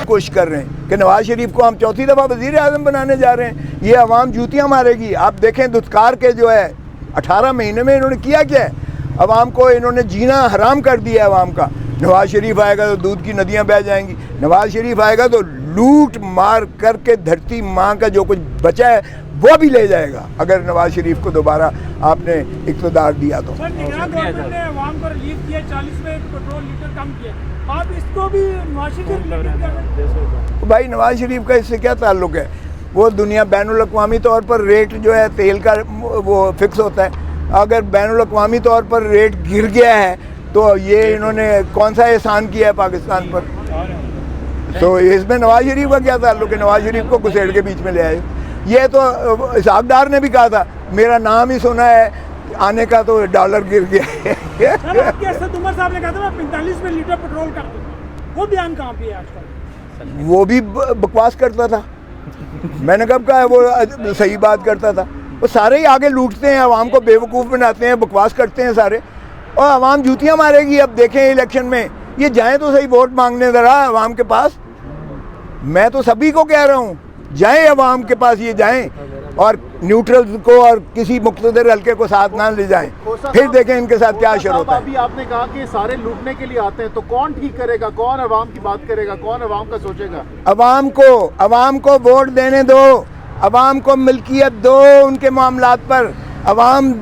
कोशिश कर रहे हैं कि नवाज शरीफ को हम चौथी दफ़ा वज़ीर आज़म बनाने जा रहे हैं। ये अवाम जूतियाँ मारेगी। आप देखें दुत्कार के जो है 18 महीने में इन्होंने किया क्या है, अवाम को इन्होंने जीना हराम कर दिया है अवाम का। नवाज शरीफ आएगा तो दूध की नदियाँ बह जाएंगी, नवाज शरीफ आएगा तो लूट मार करके धरती माँ का जो कुछ बचा है वो भी ले जाएगा, अगर नवाज शरीफ को दोबारा आपने इक़्तिदार दिया तो। सर, गवर्नमेंट ने अवाम को रिलीफ दिया, 40 में पेट्रोल लीटर कम किया, आप इसको भी नवाज शरीफ रिलेटेड कर रहे हैं? भाई नवाज शरीफ का इससे क्या ताल्लुक़ है? वो दुनिया बैनुल-अक़वामी तौर पर रेट जो है तेल का वो फिक्स होता है। अगर बैनुल-अक़वामी तौर पर रेट गिर गया है तो ये इन्होंने कौन सा एहसान किया है पाकिस्तान पर? तो इसमें नवाज शरीफ का क्या ताल्लुक़ है? नवाज शरीफ को घुसेड़ के बीच में ले आए। ये तो इसहाक़ डार ने भी कहा था, मेरा नाम ही सुना है आने का तो डॉलर गिर गया है। सर, आपके असद उमर साहब ने कहा था मैं 45 में लीटर पेट्रोल कर दूँगा, वो बयान कहाँ पे है आजकल? वो भी बकवास करता था। मैंने कब कहा है वो सही बात करता था? वो सारे ही आगे लूटते हैं, आवाम को बेवकूफ़ बनाते हैं, बकवास करते हैं सारे, और आवाम जूतियाँ मारेगी। अब देखें इलेक्शन में ये जाएँ तो सही वोट मांगने ज़रा आवाम के पास। मैं तो सभी को कह रहा हूँ जाएँ अवाम के पास, ये जाएँ और न्यूट्रल्स को और किसी मुक़्तदर हल्के को साथ ना ले जाएं, फिर देखें इनके साथ क्या असर होता है। अभी आपने कहा कि सारे लूटने के लिए आते हैं, तो कौन ठीक करेगा, कौन अवाम की बात करेगा, कौन अवाम का सोचेगा? अवाम को वोट देने दो, अवाम को मिल्कियत दो उनके मामलात पर। अवाम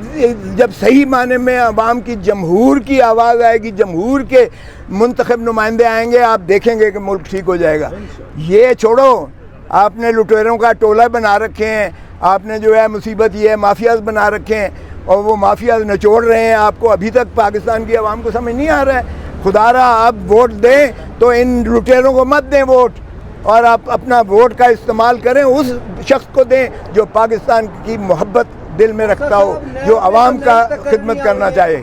जब सही माने में अवाम की जमहूर की आवाज़ आएगी, जमहूर के मुंतखब नुमाइंदे आएंगे, आप देखेंगे कि मुल्क ठीक हो जाएगा। ये छोड़ो, आपने लुटेरों का टोला बना रखे हैं, आपने जो है मुसीबत ये है माफियाज बना रखे हैं और वो माफियाज नचोड़ रहे हैं आपको। अभी तक पाकिस्तान की आवाम को समझ नहीं आ रहा है। खुदारा आप वोट दें तो इन लुटेरों को मत दें वोट, और आप अपना वोट का इस्तेमाल करें उस शख्स को दें जो पाकिस्तान की मोहब्बत दिल में रखता हो, जो आवाम का खिदमत करना चाहे।